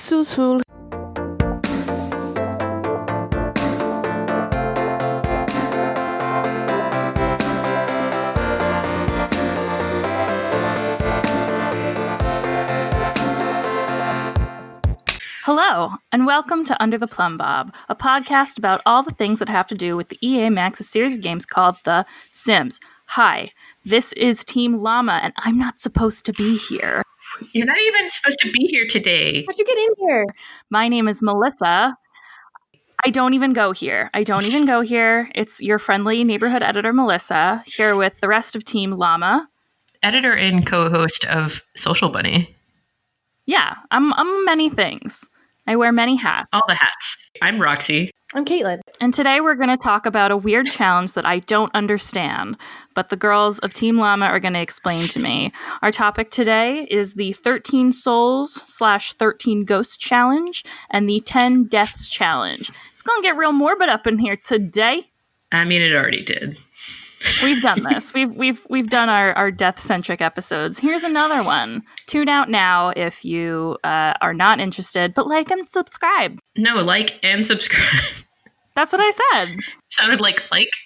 Susul. Hello, and welcome to Under the Plumbob, a podcast about all the things that have to do with the EA Max's series of games called The Sims. Hi, this is Team Llama, and I'm not supposed to be here. You're not even supposed to be here today. How'd you get in here? My name is Melissa. I don't even go here. It's your friendly neighborhood editor, Melissa, here with the rest of Team Llama. Editor and co-host of Social Bunny. Yeah, I'm many things. I wear many hats. All the hats. I'm Roxy. I'm Caitlin. And today we're going to talk about a weird challenge that I don't understand, but the girls of Team Llama are going to explain to me. Our topic today is the 13 Souls/13 Ghosts Challenge and the 10 Deaths Challenge. It's going to get real morbid up in here today. I mean, it already did. We've done this. We've done our death-centric episodes. Here's another one. Tune out now if you are not interested, but like and subscribe. No, like and subscribe. That's what I said. Sounded like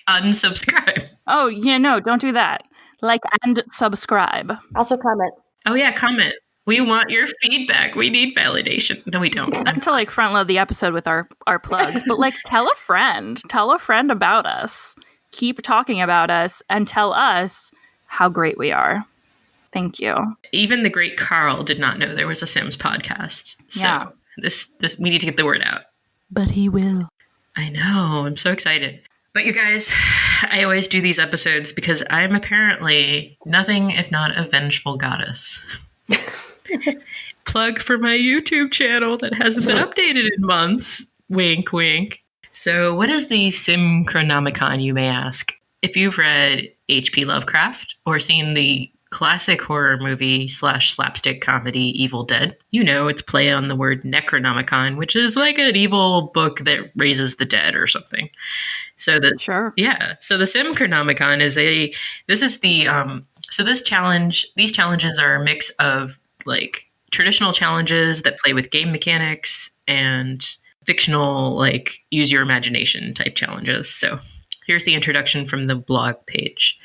unsubscribe. Oh, yeah, no, don't do that. Like and subscribe. Also comment. Oh yeah, comment. We want your feedback. We need validation. No, we don't. Not to like front load the episode with our plugs, but like tell a friend. Tell a friend about us. Keep talking about us and tell us how great we are. Thank you. Even the great Carl did not know there was a Sims podcast. So yeah. this we need to get the word out. But he will. I know. I'm so excited. But you guys, I always do these episodes because I'm apparently nothing if not a vengeful goddess. Plug for my YouTube channel that hasn't been updated in months. Wink, wink. So what is the Simchronomicon, you may ask? If you've read H.P. Lovecraft or seen the classic horror movie / slapstick comedy Evil Dead, you know it's play on the word Necronomicon, which is like an evil book that raises the dead or something. So sure. Yeah. So the Simchronomicon is these challenges are a mix of like traditional challenges that play with game mechanics and fictional, like, use your imagination type challenges. So here's the introduction from the blog page.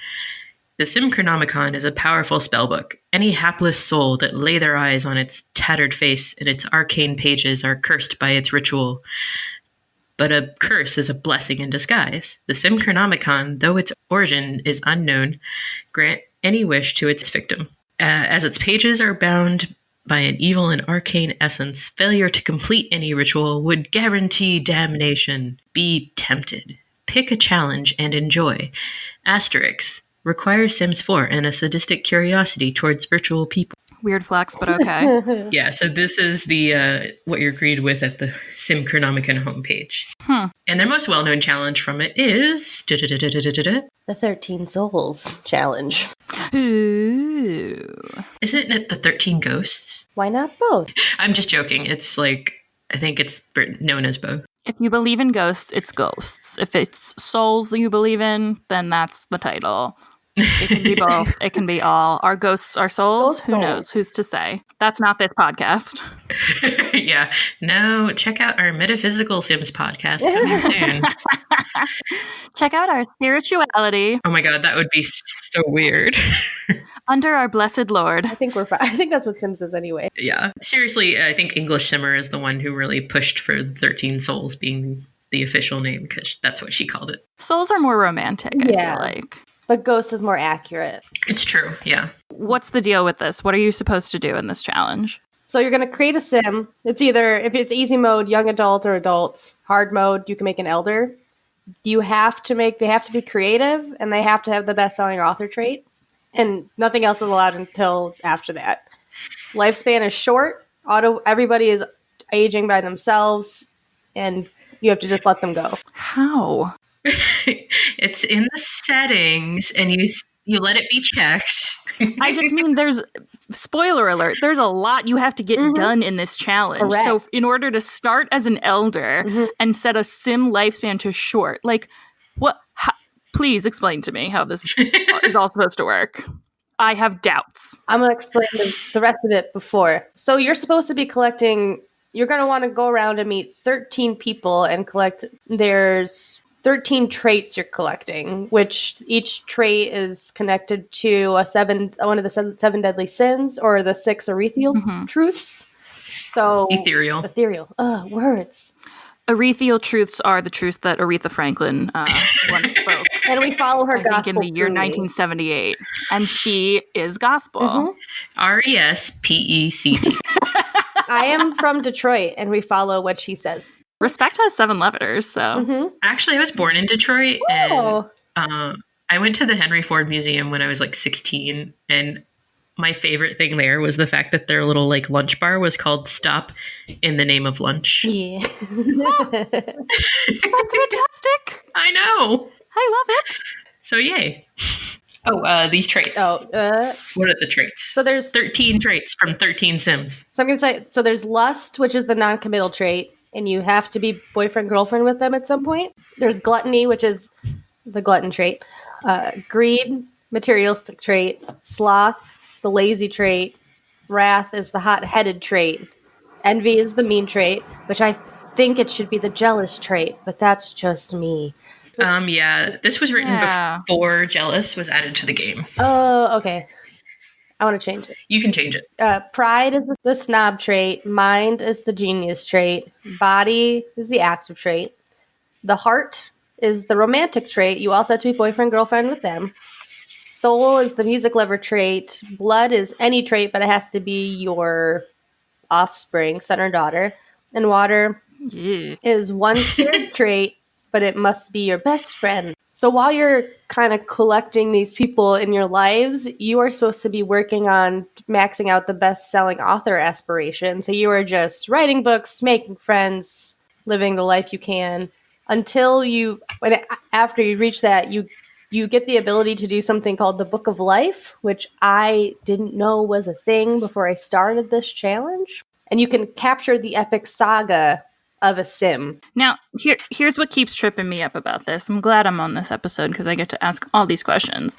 The Simchronomicon is a powerful spellbook. Any hapless soul that lay their eyes on its tattered face and its arcane pages are cursed by its ritual. But a curse is a blessing in disguise. The Simchronomicon, though its origin is unknown, grant any wish to its victim. As its pages are bound by an evil and arcane essence, failure to complete any ritual would guarantee damnation. Be tempted. Pick a challenge and enjoy. Asterisk. Require Sims 4 and a sadistic curiosity towards virtual people. Weird flex, but okay. Yeah, so this is the what you're greeted with at the Simchronomicon homepage. And their most well-known challenge from it is the 13 Souls Challenge. Ooh. Isn't it the 13 Ghosts? Why not both? I'm just joking. It's like, I think it's known as both. If you believe in ghosts, it's ghosts. If it's souls that you believe in, then that's the title. It can be both. It can be all. Are ghosts our souls? Who knows? Who's to say? That's not this podcast. Yeah. No, check out our Metaphysical Sims podcast coming soon. Check out our spirituality. Oh my God, that would be so weird. Under our blessed Lord. I think we're fine. I think that's what Sims is anyway. Yeah. Seriously, I think English Simmer is the one who really pushed for 13 Souls being the official name because that's what she called it. Souls are more romantic, I feel like. But Ghost is more accurate. It's true, yeah. What's the deal with this? What are you supposed to do in this challenge? So you're going to create a sim. It's either, if it's easy mode, young adult or adult. Hard mode, you can make an elder. They have to be creative, and they have to have the best-selling author trait. And nothing else is allowed until after that. Lifespan is short. Everybody is aging by themselves, and you have to just let them go. How? It's in the settings, and you let it be checked. I just mean there's, spoiler alert, there's a lot you have to get done in this challenge. Correct. So in order to start as an elder and set a sim lifespan to short, like, what? Please explain to me how this is all supposed to work. I have doubts. I'm going to explain the rest of it before. So you're supposed to be collecting you're going to want to go around and meet 13 people and collect. There's 13 traits you're collecting, which each trait is connected to one of the seven deadly sins or the 6 ethereal truths. So Ethereal. Words. Ethereal truths are the truths that Aretha Franklin once spoke. And we follow her gospel. I think in the year truly. 1978. And she is gospel. RESPECT. I am from Detroit, and we follow what she says. Respect has 7 letters, so. Actually, I was born in Detroit, Oh. and I went to the Henry Ford Museum when I was like 16, and my favorite thing there was the fact that their little like lunch bar was called Stop in the Name of Lunch. Yeah. That's fantastic. I know. I love it. So yay. Oh, these traits. What are the traits? So there's 13 traits from 13 Sims. So I'm going to say, so there's lust, which is the non-committal trait, and you have to be boyfriend-girlfriend with them at some point. There's gluttony, which is the glutton trait. Greed, materialistic trait. Sloth, the lazy trait. Wrath is the hot-headed trait. Envy is the mean trait, which I think it should be the jealous trait, but that's just me. This was written before jealous was added to the game. Oh, okay. I want to change it. You can change it. Pride is the snob trait. Mind is the genius trait. Body is the active trait. The heart is the romantic trait. You also have to be boyfriend-girlfriend with them. Soul is the music lover trait. Blood is any trait, but it has to be your offspring, son or daughter. And water is one shared trait, but it must be your best friend. So while you're kind of collecting these people in your lives, you are supposed to be working on maxing out the best-selling author aspiration. So you are just writing books, making friends, living the life you can until after you reach that, you get the ability to do something called the Book of Life, which I didn't know was a thing before I started this challenge. And you can capture the epic saga of a sim. Now, here's what keeps tripping me up about this. I'm glad I'm on this episode because I get to ask all these questions.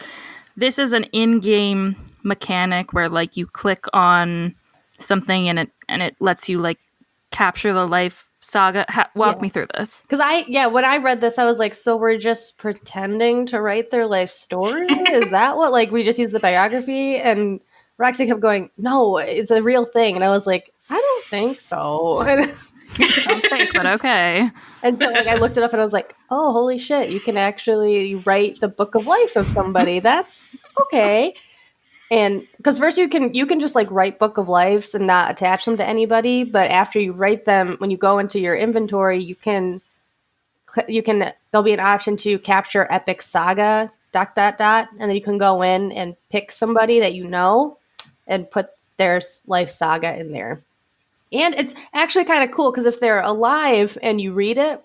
This is an in-game mechanic where like you click on something and it lets you like capture the life saga. Walk me through this. Because when I read this, I was like, so we're just pretending to write their life story? Is that what, like, we just use the biography? And Roxy kept going, no, it's a real thing. And I was like, I don't think so. Sounds fake, but okay. And so like, I looked it up and I was like, oh, holy shit, you can actually write the book of life of somebody. That's okay. And because first you can just like write book of lives and not attach them to anybody, but after you write them, when you go into your inventory, you can there'll be an option to capture epic saga ... and then you can go in and pick somebody that you know and put their life saga in there. And it's actually kind of cool because if they're alive and you read it,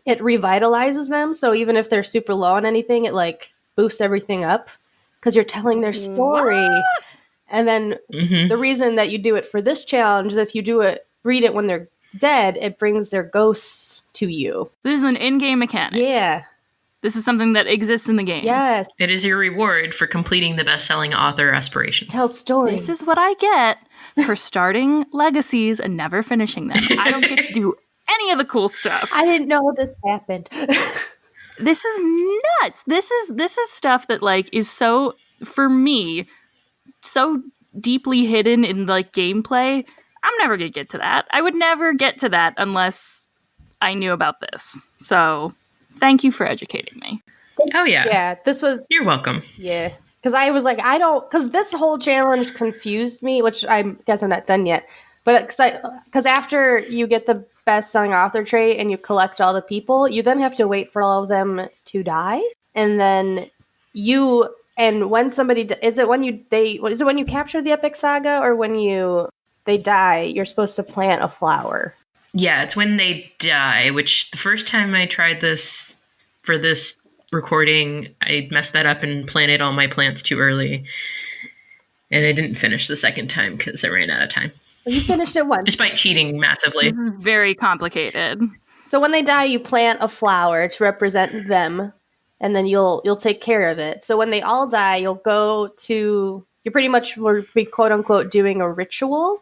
it revitalizes them. So even if they're super low on anything, it like boosts everything up because you're telling their story. What? And then the reason that you do it for this challenge is if you read it when they're dead, it brings their ghosts to you. This is an in-game mechanic. Yeah. This is something that exists in the game. Yes. It is your reward for completing the best-selling author aspiration. Tell stories. This is what I get for starting legacies and never finishing them. I don't get to do any of the cool stuff. I didn't know this happened. This is nuts. This is stuff that like is so, for me, so deeply hidden in like gameplay. I'm never gonna get to that. I would never get to that unless I knew about this. So thank you for educating me. Oh yeah. Yeah, You're welcome. Yeah. Because I was like, because this whole challenge confused me, which I guess I'm not done yet. But because after you get the best-selling author trait and you collect all the people, you then have to wait for all of them to die. And then when somebody, is it when you capture the epic saga or when they die, you're supposed to plant a flower? Yeah, it's when they die, which the first time I tried this for this recording, I messed that up and planted all my plants too early. And I didn't finish the second time because I ran out of time. You finished it once. Despite cheating massively. This is very complicated. So when they die, you plant a flower to represent them, and then you'll take care of it. So when they all die, you pretty much will be quote unquote doing a ritual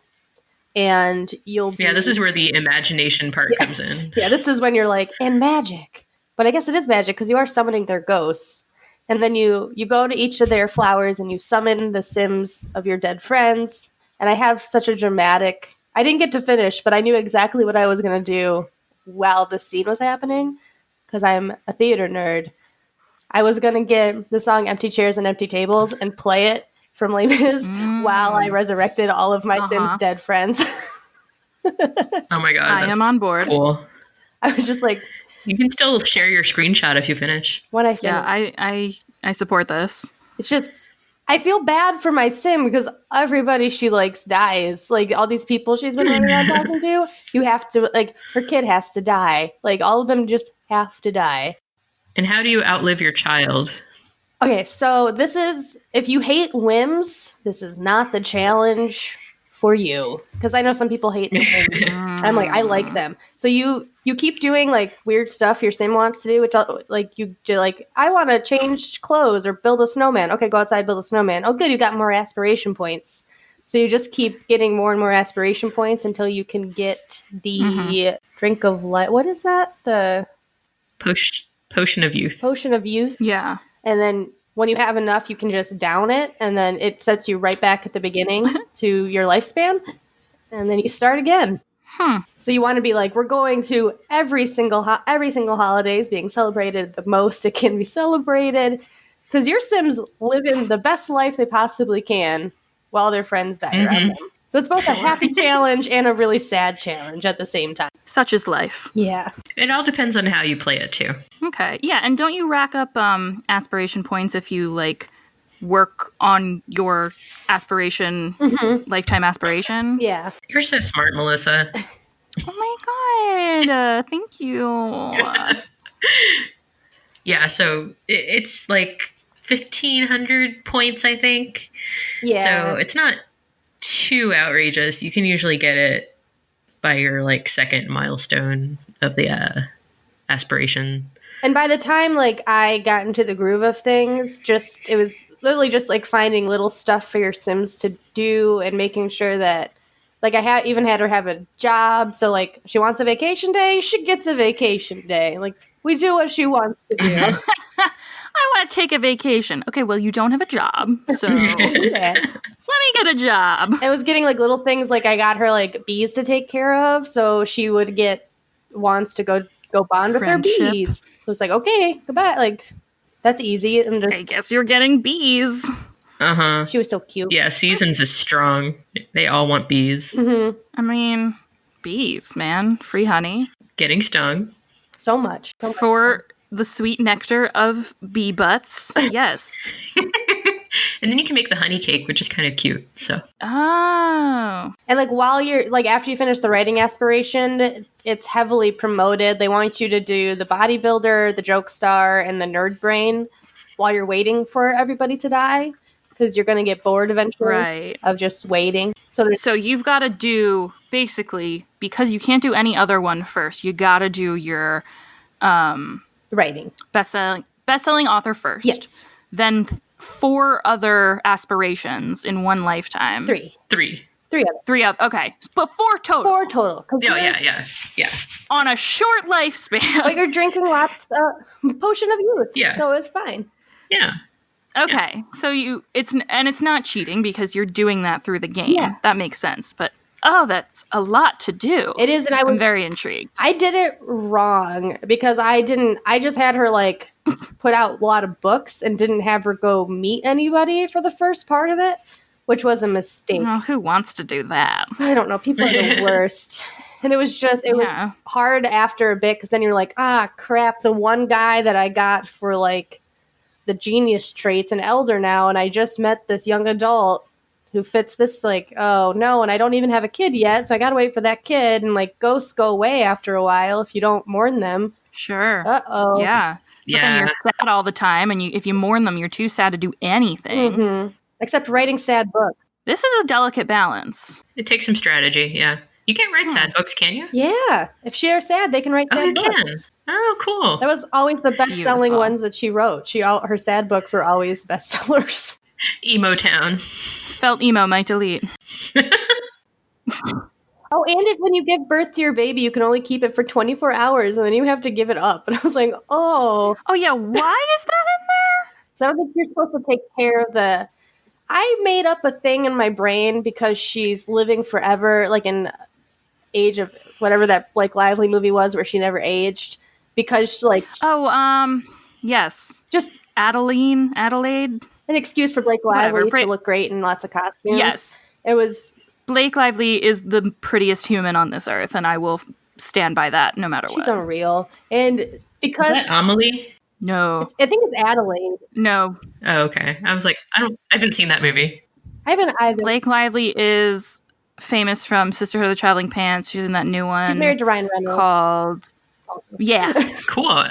and you'll be... Yeah, this is where the imagination part comes in. Yeah, this is when you're like, and magic. But I guess it is magic because you are summoning their ghosts. And then you go to each of their flowers and you summon the Sims of your dead friends. And I have such a dramatic... I didn't get to finish, but I knew exactly what I was going to do while the scene was happening because I'm a theater nerd. I was going to get the song Empty Chairs and Empty Tables and play it from Les Mis while I resurrected all of my Sims' dead friends. Oh my God. I am on board. Cool. I was just like... You can still share your screenshot if you finish. When I finish. Yeah, I support this. It's just... I feel bad for my Sim because everybody she likes dies. Like, all these people she's been running around talking to, you have to... Like, her kid has to die. Like, all of them just have to die. And how do you outlive your child? Okay, so this is... If you hate whims, this is not the challenge for you. Because I know some people hate them. I'm like, I like them. So you keep doing, like, weird stuff your Sim wants to do, which, like, you do, like, I want to change clothes or build a snowman. Okay, go outside, build a snowman. Oh, good, you got more aspiration points. So you just keep getting more and more aspiration points until you can get the drink of life. What is that? The... Potion of youth. Potion of youth. Yeah. And then when you have enough, you can just down it, and then it sets you right back at the beginning to your lifespan, and then you start again. So you want to be like, we're going to every single holiday is being celebrated the most it can be celebrated, because your Sims living the best life they possibly can while their friends die around them. So it's both a happy challenge and a really sad challenge at the same time. Such is life. Yeah. It all depends on how you play it, too. Okay. Yeah, and don't you rack up aspiration points if you, like, work on your aspiration, lifetime aspiration? Yeah. You're so smart, Melissa. Oh my God. Thank you. Yeah, so it's like 1,500 points, I think. Yeah. So it's not too outrageous. You can usually get it by your, like, second milestone of the aspiration. And by the time, like, I got into the groove of things, it was literally just, like, finding little stuff for your Sims to do and making sure that, like, I even had her have a job. So, like, she wants a vacation day, she gets a vacation day. Like, we do what she wants to do. I want to take a vacation. Okay, well, you don't have a job, so Yeah. let me get a job. I was getting, like, little things, like, I got her, like, bees to take care of, so she would wants to go bond with her Friendship. bees. So it's like, okay, goodbye. Like, that's easy. And I guess you're getting bees. Uh-huh. she was so cute. Yeah, Seasons is strong. They all want bees. I mean, bees, man. Free honey. Getting stung. So much. For the sweet nectar of bee butts. Yes. And then you can make the honey cake, which is kind of cute. So Oh. And, like, while you're, like, after you finish the writing aspiration, it's heavily promoted. They want you to do the bodybuilder, the joke star, and the nerd brain while you're waiting for everybody to die, because you're going to get bored eventually Right. of just waiting. So you've got to do, basically, because you can't do any other one first, you got to do your writing. best-selling author first. Yes. Then 4 other aspirations in one lifetime. 3 3. of them. 3 other. Okay, but 4 total. 4 total. Oh, yeah. On a short lifespan. But you're drinking lots of potion of youth. Yeah. So it's fine. Yeah. Okay, so it's not cheating because you're doing that through the game. Yeah. That makes sense. But that's a lot to do. It is, and I'm very intrigued. I did it wrong because I just had her, like, put out a lot of books and didn't have her go meet anybody for the first part of it, which was a mistake. Well, who wants to do that? I don't know. People are the worst. And it was hard after a bit because then you're like, crap, the one guy that I got for, like, the genius traits an elder now, and I just met this young adult who fits this, like, oh no, and I don't even have a kid yet, so I gotta wait for that kid, and, like, ghosts go away after a while if you don't mourn them. Sure. Uh-oh. Yeah. But then you're sad all the time, and if you mourn them, you're too sad to do anything. Except writing sad books. This is a delicate balance. It takes some strategy, yeah. You can't write sad books, can you? Yeah. If they're sad, they can write sad books. Can. Oh, cool. That was always the best-selling Beautiful. ones that she wrote. Her sad books were always bestsellers. Emo Town. Felt emo might delete. Oh, and when you give birth to your baby, you can only keep it for 24 hours, and then you have to give it up. And I was like, oh. Oh yeah, why is that in there? So I don't think you're supposed to take care of the... I made up a thing in my brain because she's living forever, like in age of whatever that Blake Lively movie was where she never aged. Because, like... Oh, yes. Just... Adelaide? An excuse for Blake Lively to look great in lots of costumes. Yes. It was... Blake Lively is the prettiest human on this earth, and I will stand by that no matter what. She's unreal. And because... Is that Amelie? No. I think it's Adelaide. No. Oh, okay. I was like, I haven't seen that movie. I haven't either. Blake Lively is famous from Sisterhood of the Traveling Pants. She's in that new one. She's married to Ryan Reynolds. Called... Yeah. Cool.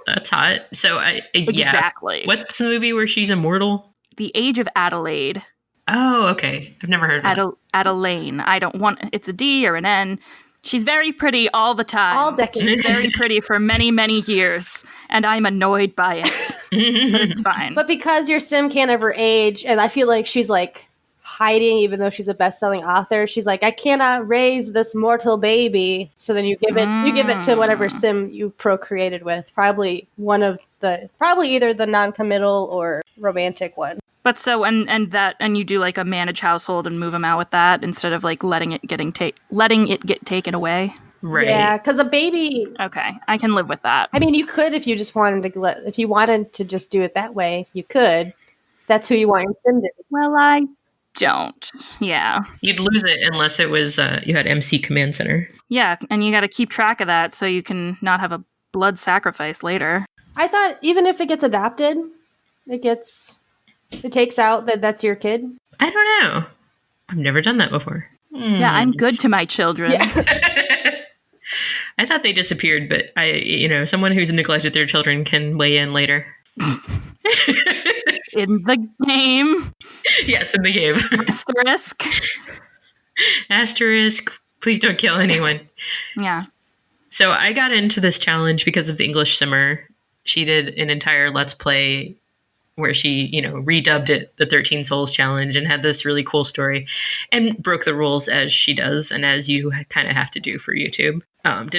That's hot. So, Exactly. What's the movie where she's immortal? The Age of Adelaide. Oh, okay. I've never heard of that. Adelaine. I don't want... It's a D or an N. She's very pretty all the time. All decades. She's very pretty for many, many years. And I'm annoyed by it. But it's fine. But because your sim can't ever age, and I feel like she's like hiding, even though she's a best-selling author, she's like, I cannot raise this mortal baby. So then you give it to whatever sim you procreated with. Probably either the non-committal or romantic one. But so and you do like a manage household and move them out with that instead of like letting it get taken away. Right. Yeah, because a baby. Okay, I can live with that. I mean, you could if you just wanted to just do it that way. You could. That's who you want your sim to be. Well, I don't. Yeah. You'd lose it unless it was you had MC Command Center. Yeah, and you got to keep track of that so you can not have a blood sacrifice later. I thought even if it gets adopted, it takes out that that's your kid. I don't know. I've never done that before. Yeah, I'm good to my children. Yeah. I thought they disappeared, but someone who's neglected their children can weigh in later. In the game. Yes, in the game. Asterisk. Please don't kill anyone. Yeah. So I got into this challenge because of the English Simmer. She did an entire Let's Play where she, redubbed it the 13 Souls Challenge and had this really cool story and broke the rules as she does and as you kind of have to do for YouTube. Have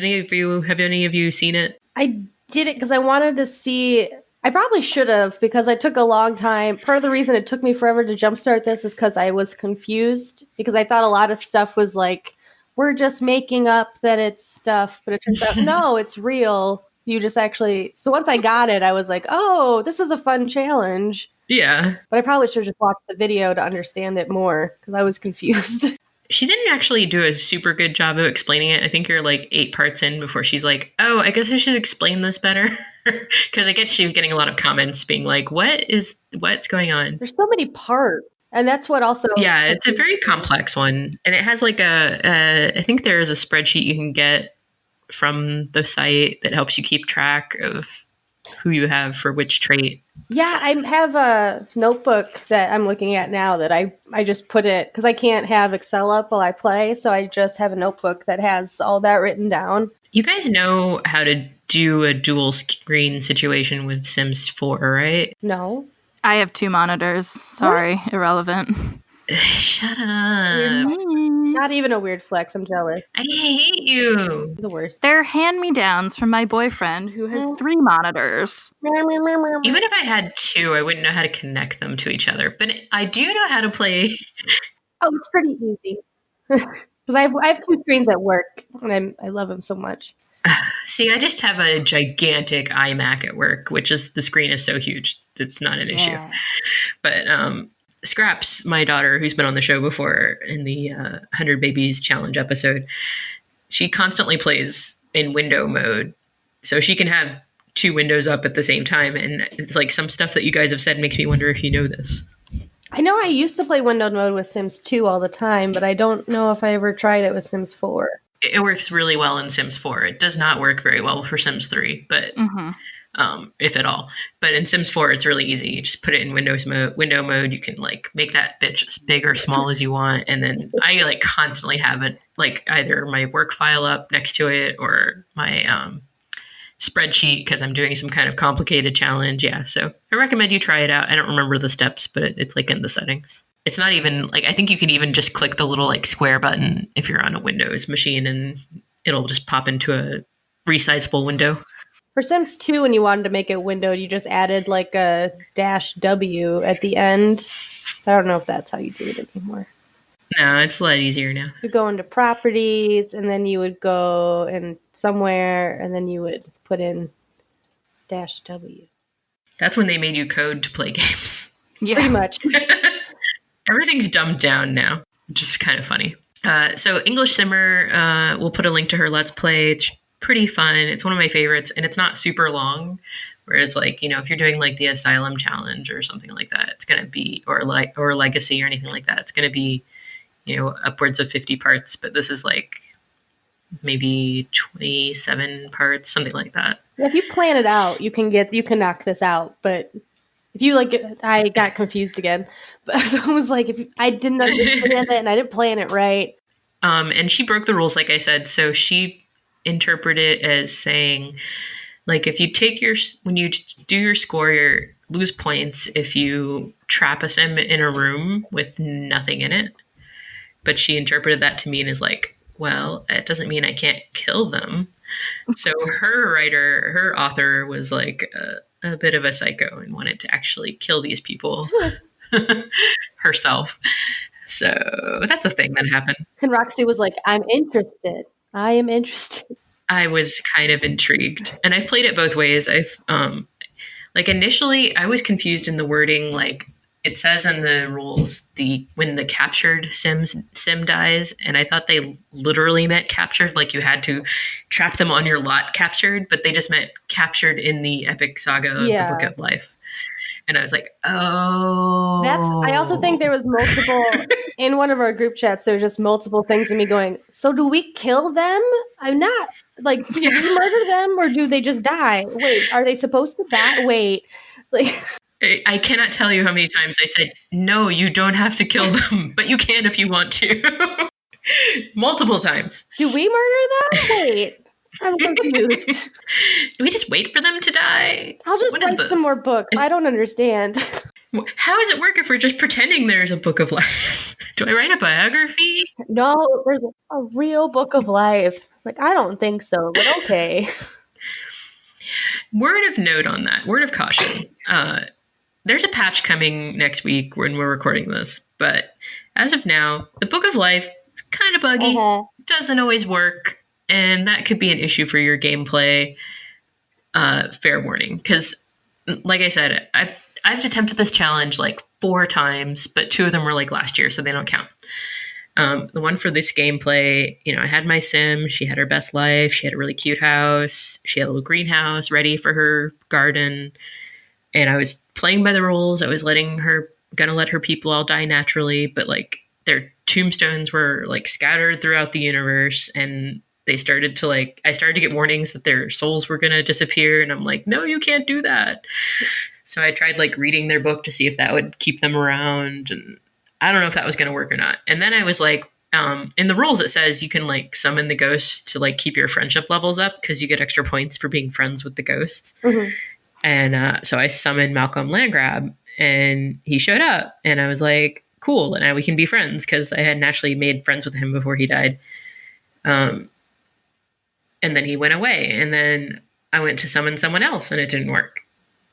any of you seen it? I did it because I wanted to see. I probably should have because I took a long time. Part of the reason it took me forever to jumpstart this is because I was confused because I thought a lot of stuff was like, we're just making up that it's stuff, but it turns out, no, it's real. You just actually... So once I got it, I was like, oh, this is a fun challenge. Yeah. But I probably should have just watched the video to understand it more because I was confused. She didn't actually do a super good job of explaining it. I think you're like 8 parts in before she's like, oh, I guess I should explain this better. Because I guess she was getting a lot of comments being like, what's going on? There's so many parts. And that's what also... Yeah, it's a very complex one. And it has like I think there is a spreadsheet you can get from the site that helps you keep track of who you have for which trait. Yeah, I have a notebook that I'm looking at now that I just put it, because I can't have Excel up while I play, so I just have a notebook that has all that written down. You guys know how to do a dual screen situation with Sims 4, right? No. I have 2 monitors. Sorry, irrelevant. Shut up. Not even a weird flex. I'm jealous. I hate you. The worst. They're hand-me-downs from my boyfriend who has 3 monitors. Even if I had 2, I wouldn't know how to connect them to each other. But I do know how to play. Oh, it's pretty easy. Because I have 2 screens at work, and I love them so much. See, I just have a gigantic iMac at work, which is the screen is so huge. It's not an issue. But Scraps, my daughter, who's been on the show before in the 100 Babies Challenge episode, she constantly plays in window mode. So she can have 2 windows up at the same time. And it's like some stuff that you guys have said makes me wonder if you know this. I know I used to play window mode with Sims 2 all the time, but I don't know if I ever tried it with Sims 4. It works really well in Sims 4. It does not work very well for Sims 3, but if at all. But in Sims 4, it's really easy. You just put it in window mode. You can like make that bitch as big or small as you want. And then I like constantly have it like either my work file up next to it or my spreadsheet because I'm doing some kind of complicated challenge. Yeah, so I recommend you try it out. I don't remember the steps, but it's like in the settings. it's not even like, I think you can even just click the little like square button if you're on a Windows machine and it'll just pop into a resizable window. For Sims 2, when you wanted to make it windowed, you just added like a -W at the end. I don't know if that's how you do it anymore. No, it's a lot easier now. You go into properties, and then you would go in somewhere, and then you would put in -W. That's when they made you code to play games. Yeah. Pretty much. Everything's dumbed down now, which is kind of funny. So English Simmer, we'll put a link to her Let's Play. It's pretty fun. It's one of my favorites, and it's not super long. Whereas, like, you know, if you're doing like the Asylum Challenge or something like that, it's gonna be or Legacy or anything like that, it's gonna be, you know, upwards of 50 parts. But this is like maybe 27 parts, something like that. If you plan it out, you can knock this out. But if you I got confused again. But so I was like, if I didn't understand it and I didn't plan it right. And she broke the rules, like I said. So she interpreted it as saying, like, if you take when you do your score, you lose points if you trap a sim in a room with nothing in it. But she interpreted that to mean as like, well, it doesn't mean I can't kill them. So her author was like a bit of a psycho and wanted to actually kill these people herself. So that's a thing that happened. And Roxy was like, I'm interested. I am interested. I was kind of intrigued. And I've played it both ways. I've like initially I was confused in the wording. Like it says in the rules when the captured sim dies, and I thought they literally meant captured, like you had to trap them on your lot captured, but they just meant captured in the epic saga of the Book of Life. And I was like, oh. I also think there was multiple, in one of our group chats, there were just multiple things of me going, so do we kill them? I'm not, like, do we murder them or do they just die? Wait, are they supposed to die? Wait. Like, I cannot tell you how many times I said, no, you don't have to kill them, but you can if you want to. Multiple times. Do we murder them? Wait. I'm confused. Do we just wait for them to die? I'll just write some more books. I don't understand. How does it work if we're just pretending there's a book of life? Do I write a biography? No, there's a real book of life. Like, I don't think so, but okay. Word of note on that. Word of caution. There's a patch coming next week when we're recording this, but as of now, the book of life is kind of buggy. Doesn't always work. And that could be an issue for your gameplay. Fair warning. Because, like I said, I've attempted this challenge like 4 times, but 2 of them were like last year, so they don't count. The one for this gameplay, you know, I had my sim. She had her best life. She had a really cute house. She had a little greenhouse ready for her garden. And I was playing by the rules. I was gonna let her people all die naturally, but like their tombstones were like scattered throughout the universe, and I started to get warnings that their souls were going to disappear. And I'm like, no, you can't do that. So I tried like reading their book to see if that would keep them around. And I don't know if that was going to work or not. And then I was like, in the rules, it says you can like summon the ghosts to like keep your friendship levels up because you get extra points for being friends with the ghosts. Mm-hmm. And so I summoned Malcolm Landgrab and he showed up and I was like, cool. And now we can be friends because I had naturally made friends with him before he died. And then he went away. And then I went to summon someone else and it didn't work.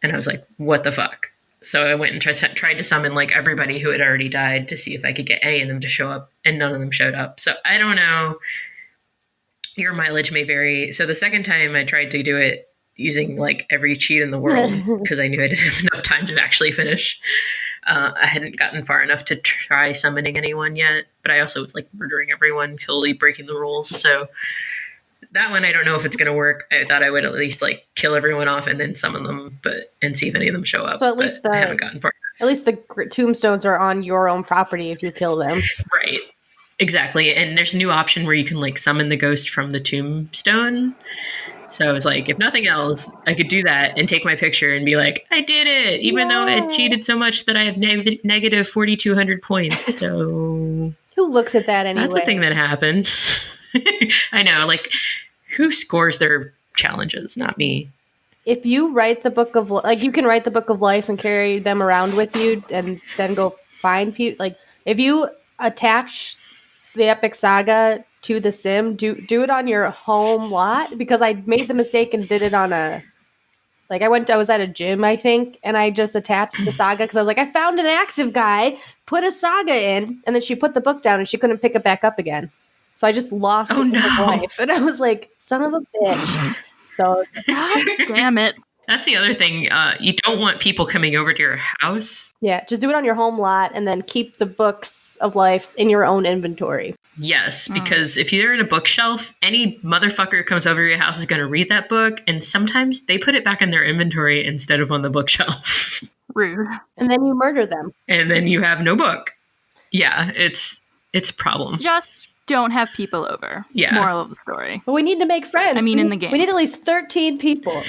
And I was like, what the fuck? So I went and tried to summon like everybody who had already died to see if I could get any of them to show up. And none of them showed up. So I don't know. Your mileage may vary. So the second time I tried to do it using like every cheat in the world because I knew I didn't have enough time to actually finish. I hadn't gotten far enough to try summoning anyone yet. But I also was like murdering everyone, totally breaking the rules. So that one, I don't know if it's going to work. I thought I would at least like kill everyone off and then summon them, and see if any of them show up. So at least I haven't gotten far. At least the tombstones are on your own property if you kill them. Right. Exactly. And there's a new option where you can like summon the ghost from the tombstone. So I was like, if nothing else, I could do that and take my picture and be like, I did it, even though I cheated so much that I have negative 4,200 points. So who looks at that anyway? That's a thing that happened. I know, like, who scores their challenges? Not me. If you write the book of, like, you can write the book of life and carry them around with you and then go find people. Like, If you attach the Epic Saga to the sim, do it on your home lot, because I made the mistake and did it on a I was at a gym, I think, and I just attached the saga because I was like, I found an active guy, put a saga in, and then she put the book down and she couldn't pick it back up again. So I just lost her life. And I was like, son of a bitch. So God damn it. That's the other thing. You don't want people coming over to your house. Yeah, just do it on your home lot and then keep the books of life in your own inventory. Yes, because if you're in a bookshelf, any motherfucker comes over to your house is going to read that book, and sometimes they put it back in their inventory instead of on the bookshelf. Rude. And then you murder them. And then you have no book. Yeah, it's a problem. Just don't have people over. Yeah. Moral of the story. But we need to make friends. I mean, in the game. We need at least 13 people.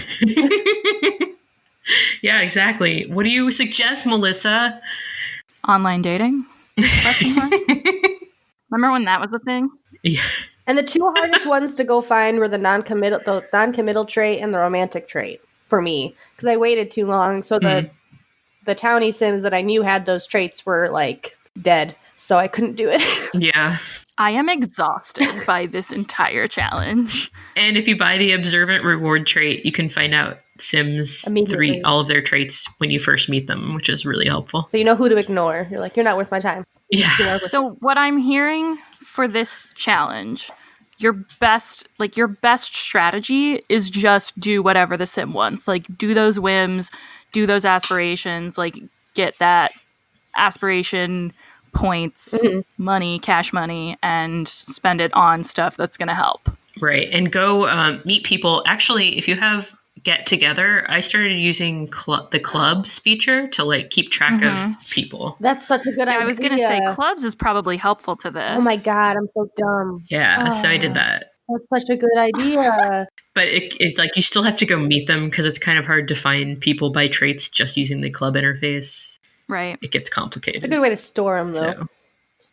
Yeah, exactly. What do you suggest, Melissa? Online dating? Question mark? Remember when that was a thing? Yeah. And the two hardest ones to go find were the non-committal trait and the romantic trait for me, because I waited too long. So the townie sims that I knew had those traits were dead, so I couldn't do it. Yeah. I am exhausted by this entire challenge. And if you buy the observant reward trait, you can find out Sims 3, all of their traits when you first meet them, which is really helpful. So you know who to ignore. You're like, you're not worth my time. Yeah. So what I'm hearing for this challenge, your best strategy is just do whatever the sim wants. Do those whims, do those aspirations, get that aspiration points, money, cash money, and spend it on stuff that's going to help. Right. And go meet people. Actually, if you have get together, I started using the clubs feature to keep track of people. That's such a good idea. I was going to say clubs is probably helpful to this. Oh my God, I'm so dumb. Yeah, so I did that. That's such a good idea. But it's you still have to go meet them because it's kind of hard to find people by traits just using the club interface. Right. It gets complicated. It's a good way to store them, though.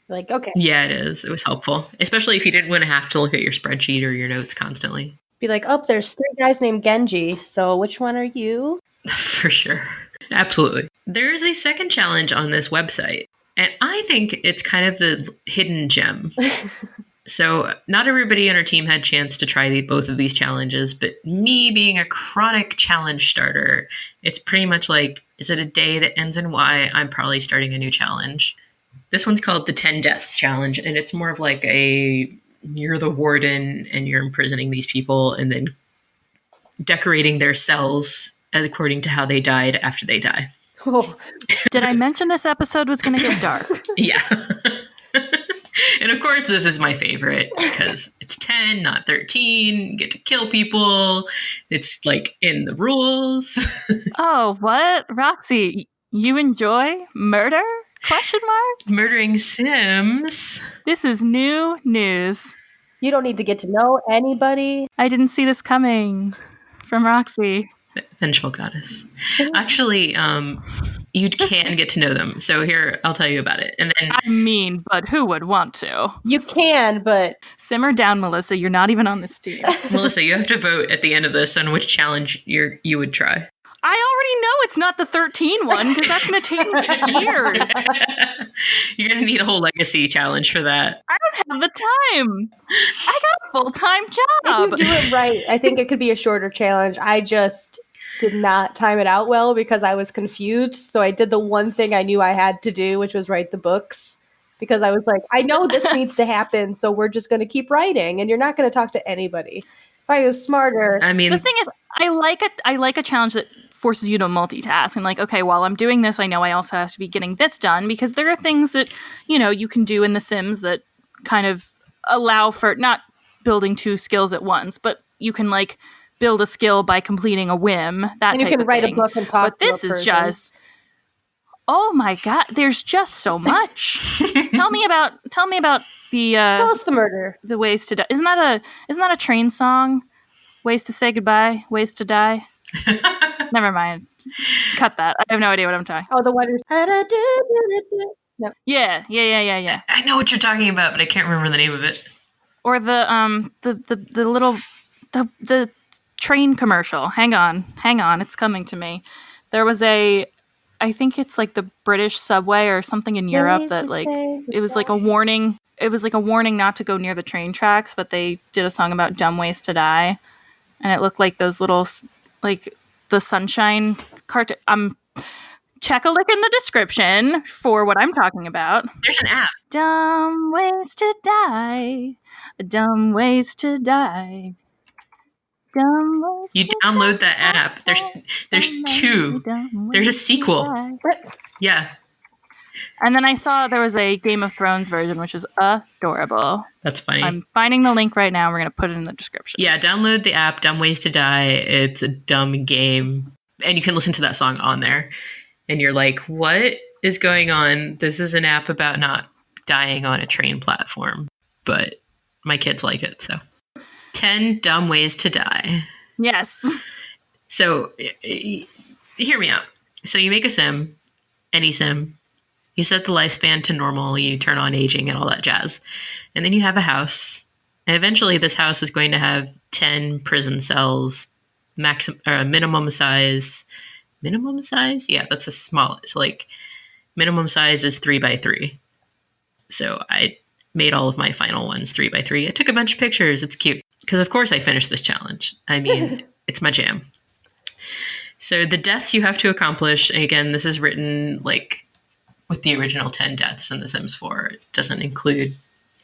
So, okay. Yeah, it is. It was helpful, especially if you didn't want to have to look at your spreadsheet or your notes constantly. Be like, there's 3 guys named Genji, so which one are you? For sure. Absolutely. There is a second challenge on this website, and I think it's kind of the hidden gem. So not everybody on our team had a chance to try both of these challenges, but me being a chronic challenge starter, it's pretty much is it a day that ends in Y? I'm probably starting a new challenge. This one's called the 10 Deaths Challenge, and it's more of you're the warden and you're imprisoning these people and then decorating their cells according to how they died after they die. Oh. Did I mention this episode was going to get dark? Yeah. And of course, this is my favorite because it's 10, not 13. You get to kill people. It's in the rules. Oh, what? Roxy, you enjoy murder? Question mark? Murdering Sims. This is new news. You don't need to get to know anybody. I didn't see this coming from Roxy. Vengeful goddess. Actually, you can get to know them. So here, I'll tell you about it. And then I mean, but who would want to? You can, but simmer down, Melissa. You're not even on this team. Melissa, you have to vote at the end of this on which challenge you would try. I already know it's not the 13 one because that's going to take me years. You're going to need a whole legacy challenge for that. I don't have the time. I got a full-time job. If you do it right, I think it could be a shorter challenge. I just did not time it out well because I was confused. So I did the one thing I knew I had to do, which was write the books. Because I was like, I know this needs to happen, so we're just going to keep writing, and you're not going to talk to anybody. If I was smarter. I mean, the thing is, I like a challenge that forces you to multitask and okay, while I'm doing this, I know I also have to be getting this done because there are things that, you can do in The Sims that kind of allow for not building 2 skills at once, but you can build a skill by completing a whim, that and you type can of write thing. a book and talk but this to a is person. just, oh my God, there's just so much. Tell me about the tell us the murder. The ways to die. Isn't that a train song? Ways to say goodbye, ways to die. Never mind. Cut that. I have no idea what I'm talking. Oh, the one who's no. Yeah. I know what you're talking about, but I can't remember the name of it. Or the little the train commercial. Hang on, it's coming to me. There was a I think it's like the British subway or something in Europe that like it was like a warning. It was like a warning not to go near the train tracks, but they did a song about dumb ways to die, and it looked like those little like the sunshine cartoon. Check a link in the description for what I'm talking about. There's an app. Dumb ways to die. Dumb ways to die. Dumb ways You download that app. There's two. There's a sequel. Yeah. And then I saw there was a Game of Thrones version, which is adorable. That's funny. I'm finding the link right now. We're going to put it in the description. Yeah, download the app, Dumb Ways to Die. It's a dumb game. And you can listen to that song on there. And you're like, what is going on? This is an app about not dying on a train platform. But my kids like it, so. 10 dumb ways to die. Yes. So, hear me out. So you make a sim, any sim. You set the lifespan to normal. You turn on aging and all that jazz. And then you have a house. And eventually this house is going to have 10 prison cells, minimum size. Minimum size? Yeah, that's the smallest. So like minimum size is 3x3. So I made all of my final ones 3x3. I took a bunch of pictures. It's cute. Because of course I finished this challenge. I mean, it's my jam. So the deaths you have to accomplish, and again, this is written like with the original 10 deaths in The Sims 4. It doesn't include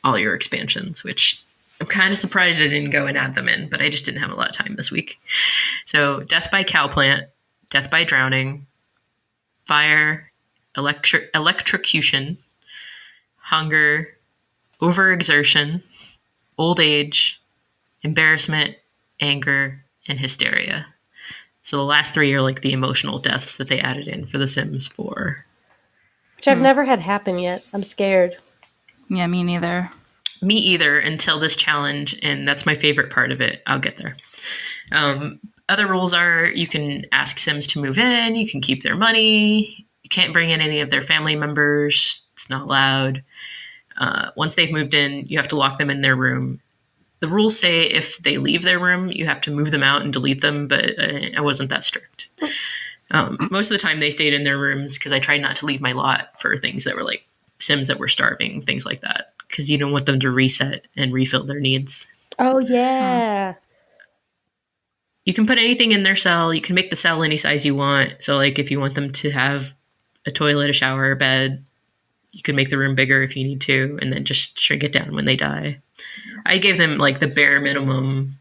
all your expansions, which I'm kind of surprised I didn't go and add them in, but I just didn't have a lot of time this week. So death by cowplant, death by drowning, fire, electrocution, hunger, overexertion, old age, embarrassment, anger, and hysteria. So the last three are like the emotional deaths that they added in for The Sims 4. Which I've never had happen yet. I'm scared. Yeah, me neither. Me either until this challenge, and that's my favorite part of it. I'll get there. Other rules are you can ask Sims to move in, you can keep their money, you can't bring in any of their family members, it's not allowed. Once they've moved in, you have to lock them in their room. The rules say if they leave their room, you have to move them out and delete them, but I wasn't that strict. Most of the time they stayed in their rooms because I tried not to leave my lot for things that were like Sims that were starving, things like that, because you don't want them to reset and refill their needs. Oh, yeah. You can put anything in their cell. You can make the cell any size you want. So like if you want them to have a toilet, a shower, a bed, you can make the room bigger if you need to, and then just shrink it down when they die. I gave them like the bare minimum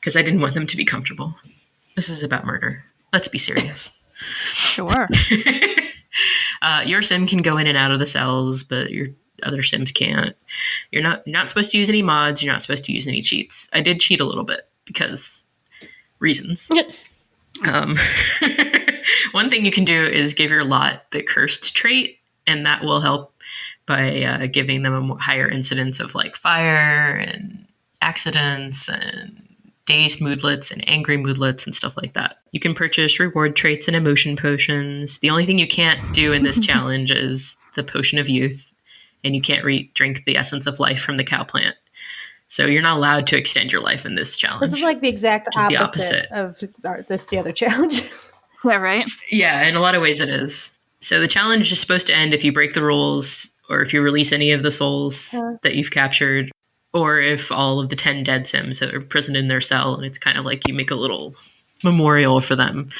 because I didn't want them to be comfortable. This is about murder. Let's be serious. Sure. Your sim can go in and out of the cells, but your other sims can't. You're not supposed to use any mods. You're not supposed to use any cheats. I did cheat a little bit because reasons. One thing you can do is give your lot the cursed trait, and that will help by giving them a higher incidence of like fire and accidents and dazed moodlets and angry moodlets and stuff like that. You can purchase reward traits and emotion potions. The only thing you can't do in this challenge is the potion of youth, and you can't drink the essence of life from the cow plant. So you're not allowed to extend your life in this challenge. This is like the exact opposite of the other challenge. Yeah, right? Yeah, in a lot of ways it is. So the challenge is supposed to end if you break the rules, or if you release any of the souls that you've captured, or if all of the 10 dead Sims are imprisoned in their cell, and it's kind of like you make a little memorial for them.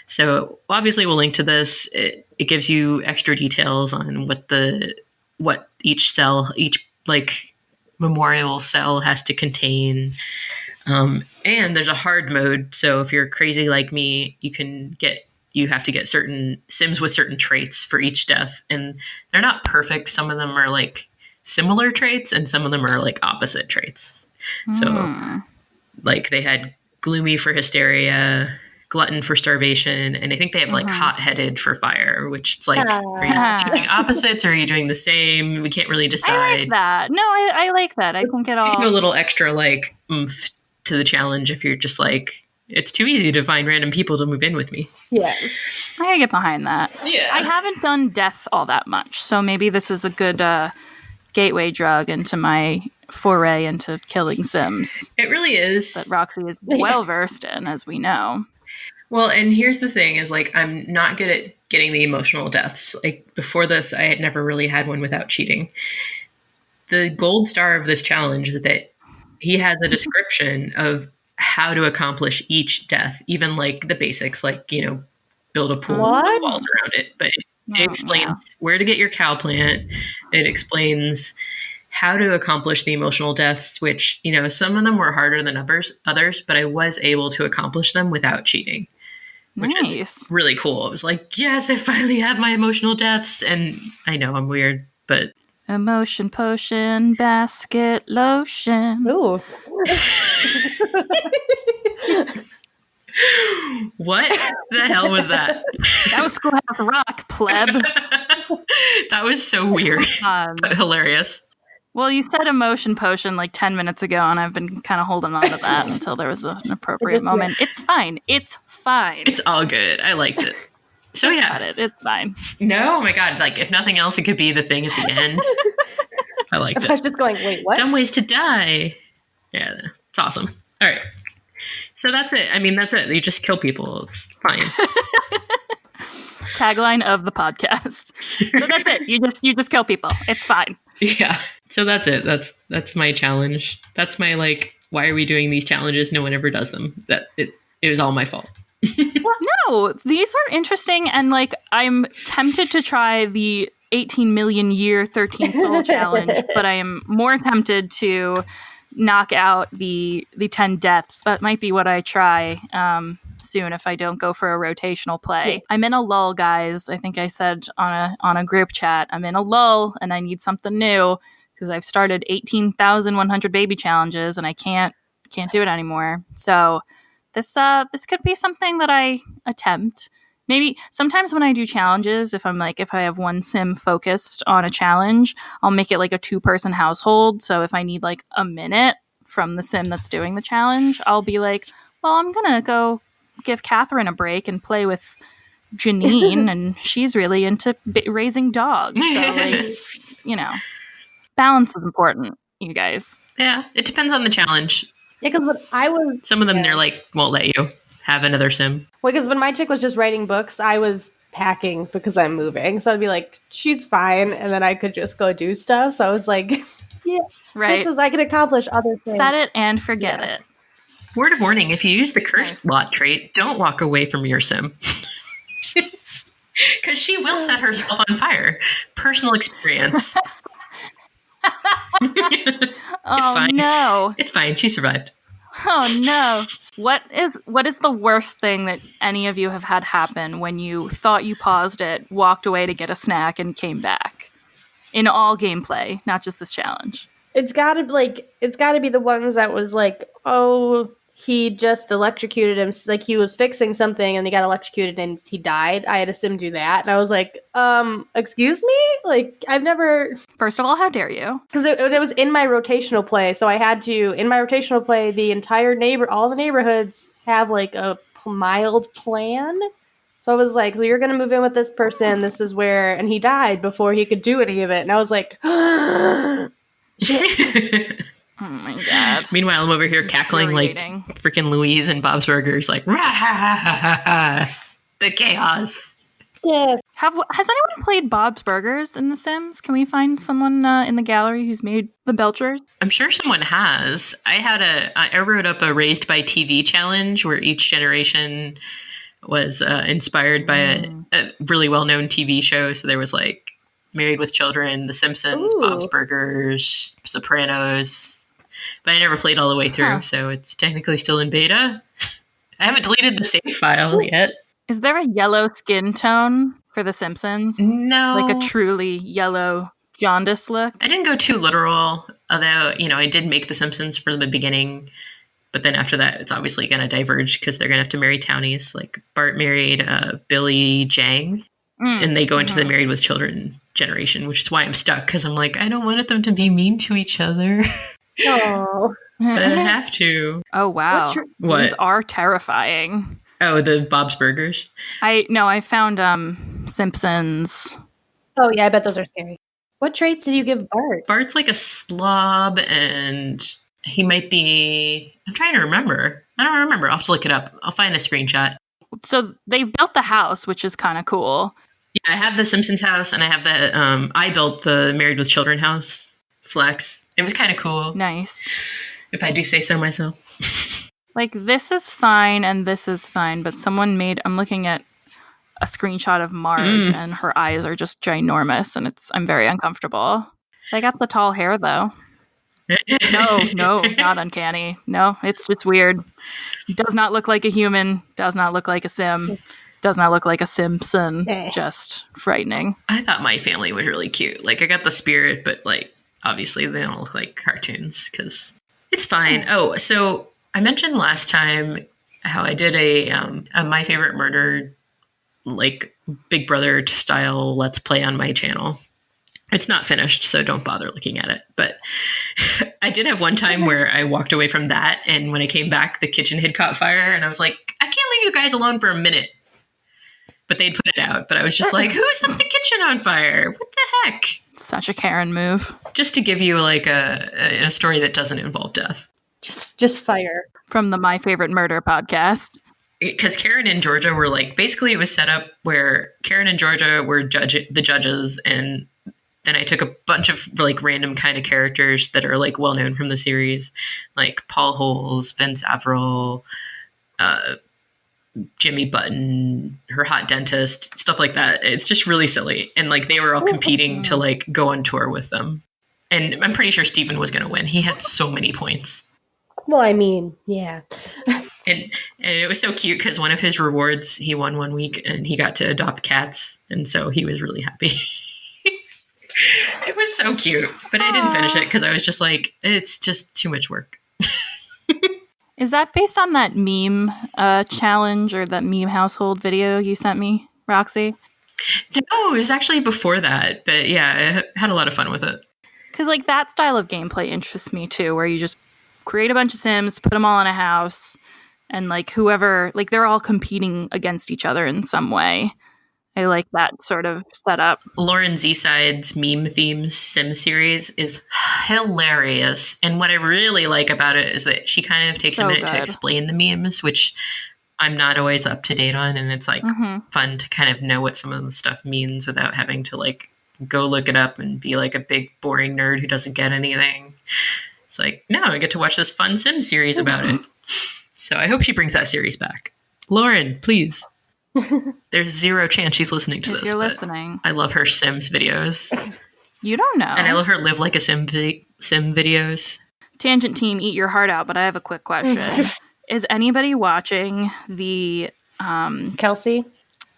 So obviously we'll link to this. It gives you extra details on what each like memorial cell has to contain. And there's a hard mode. So if you're crazy like me, you have to get certain Sims with certain traits for each death. And they're not perfect. Some of them are like similar traits and some of them are like opposite traits. So like they had gloomy for hysteria, glutton for starvation, and I think they have like hot-headed for fire, which it's like, are you doing opposites or are you doing the same? We can't really decide. I like that. No, I like that. I think it all... Gives you a little extra like oomph to the challenge if you're just like, it's too easy to find random people to move in with me. Yeah. I can get behind that. Yeah. I haven't done death all that much, so maybe this is a good gateway drug into my foray into killing Sims. It really is. That Roxy is well versed in, as we know. Well, and here's the thing is like, I'm not good at getting the emotional deaths. Like before this, I had never really had one without cheating. The gold star of this challenge is that he has a description of how to accomplish each death, even like the basics, like, build a pool with walls around it. But it explains where to get your cow plant. It explains how to accomplish the emotional deaths, which, some of them were harder than others, but I was able to accomplish them without cheating, which is really cool. It was like, yes, I finally have my emotional deaths. And I know I'm weird, but... Emotion potion, basket lotion. Ooh. What the hell was that? That was Schoolhouse Rock, pleb. That was so weird, but hilarious. Well, you said emotion potion like 10 minutes ago, and I've been kind of holding on to that until there was an appropriate moment. It's fine. It's fine. It's all good. I liked it. So Just yeah, cut it. It's fine. No, oh my God. Like if nothing else, it could be the thing at the end. I liked it. I was just going, wait, what? Dumb ways to die. Yeah, it's awesome. All right. So that's it. I mean, that's it. You just kill people. It's fine. Tagline of the podcast. So that's it. You just kill people. It's fine. Yeah. So that's it. That's my challenge. That's my like, why are we doing these challenges? No one ever does them. That it was all my fault. No, these were interesting, and like I'm tempted to try the 18 million year 13 soul challenge, but I am more tempted to knock out the 10 deaths. That might be what I try soon if I don't go for a rotational play. Yeah. I'm in a lull, guys. I think I said on a group chat, I'm in a lull and I need something new because I've started 18,100 baby challenges and I can't do it anymore. So this could be something that I attempt. Maybe sometimes when I do challenges, if I have one sim focused on a challenge, I'll make it like a 2-person household. So if I need like a minute from the sim that's doing the challenge, I'll be like, well, I'm going to go give Catherine a break and play with Janine. And she's really into raising dogs. So like, balance is important, you guys. Yeah, it depends on the challenge. Yeah, because some of them they're like won't let you have another sim. Well, because when my chick was just writing books, I was packing because I'm moving, so I'd be like, she's fine, and then I could just go do stuff. So I was like, yeah, right. I can accomplish other things. Set it and forget it. Word of warning: if you use the cursed lot trait, don't walk away from your sim. Because she will set herself on fire. Personal experience. Oh fine. No! It's fine. She survived. Oh no! What is the worst thing that any of you have had happen when you thought you paused it, walked away to get a snack, and came back? In all gameplay, not just this challenge. It's gotta be the ones that was like, oh, he just electrocuted him. Like he was fixing something and he got electrocuted and he died. I had a sim do that. And I was like, excuse me? Like I've never... First of all, how dare you? Because it was in my rotational play. So I had to, in my rotational play, the entire all the neighborhoods have like a mild plan. So I was like, so you're going to move in with this person. This is where, and he died before he could do any of it. And I was like, shit. Oh my God. Meanwhile, I'm over here cackling like freaking Louise and Bob's Burgers, like, rah, ha, ha, ha, ha, the chaos. Yes. Has anyone played Bob's Burgers in The Sims? Can we find someone in the gallery who's made the Belchers? I'm sure someone has. I wrote up a Raised by TV challenge where each generation was inspired by a really well-known TV show. So there was like Married with Children, The Simpsons, Bob's Burgers, Sopranos. But I never played all the way through, so it's technically still in beta. I haven't deleted the save file yet. Is there a yellow skin tone for The Simpsons? No. Like a truly yellow jaundice look? I didn't go too literal, although, I did make The Simpsons from the beginning. But then after that, it's obviously going to diverge because they're going to have to marry townies. Like Bart married Billy Jang, and they go into the Married with Children generation, which is why I'm stuck, because I'm like, I don't want them to be mean to each other. Oh, but I have to. Oh wow, what? These are terrifying. Oh, the Bob's Burgers. I found Simpsons. Oh yeah, I bet those are scary. What traits did you give Bart? Bart's like a slob, and he might be. I'm trying to remember. I don't remember. I'll have to look it up. I'll find a screenshot. So they've built the house, which is kind of cool. Yeah, I have the Simpsons house, and I have the I built the Married with Children house flex. It was kind of cool. Nice. If I do say so myself. Like, this is fine and this is fine, but I'm looking at a screenshot of Marge and her eyes are just ginormous and I'm very uncomfortable. They got the tall hair though. No, not uncanny. No, it's weird. Does not look like a human, does not look like a sim, does not look like a Simpson. Just frightening. I thought my family was really cute. Like, I got the spirit, but like obviously they don't look like cartoons because it's fine. Oh, so I mentioned last time how I did a My Favorite Murder, like Big Brother style Let's Play on my channel. It's not finished, so don't bother looking at it. But I did have one time where I walked away from that, and when I came back, the kitchen had caught fire, and I was like, I can't leave you guys alone for a minute. But they'd put it out, but I was just like, who set the kitchen on fire? What the heck? Such a Karen move. Just to give you like a story that doesn't involve death. Just fire. From the My Favorite Murder podcast. Because Karen and Georgia were like, basically it was set up where Karen and Georgia were the judges, and then I took a bunch of like random kind of characters that are like well known from the series, like Paul Holes, Vince Averill, Jimmy Button, her hot dentist, stuff like that. It's just really silly, and like they were all competing to like go on tour with them. And I'm pretty sure Steven was going to win. He had so many points. Well, I mean, yeah. And it was so cute because one of his rewards, he won one week and he got to adopt cats. And so he was really happy. It was so cute. But I didn't finish it because I was just like, it's just too much work. Is that based on that meme challenge or that meme household video you sent me, Roxy? No, it was actually before that. But yeah, I had a lot of fun with it. Because like that style of gameplay interests me too, where you just create a bunch of Sims, put them all in a house, and like whoever, like they're all competing against each other in some way. I like that sort of setup. Lauren Z-Side's meme themes Sim series is hilarious. And what I really like about it is that she kind of takes a minute to explain the memes, which I'm not always up to date on. And it's like fun to kind of know what some of the stuff means without having to like go look it up and be like a big boring nerd who doesn't get anything. It's like, no, I get to watch this fun Sim series about it. So I hope she brings that series back. Lauren, please. There's zero chance she's listening to this. You're listening. I love her Sims videos. You don't know. And I love her Live Like a Sim videos. Tangent team, eat your heart out, but I have a quick question. Is anybody watching the... Kelsey?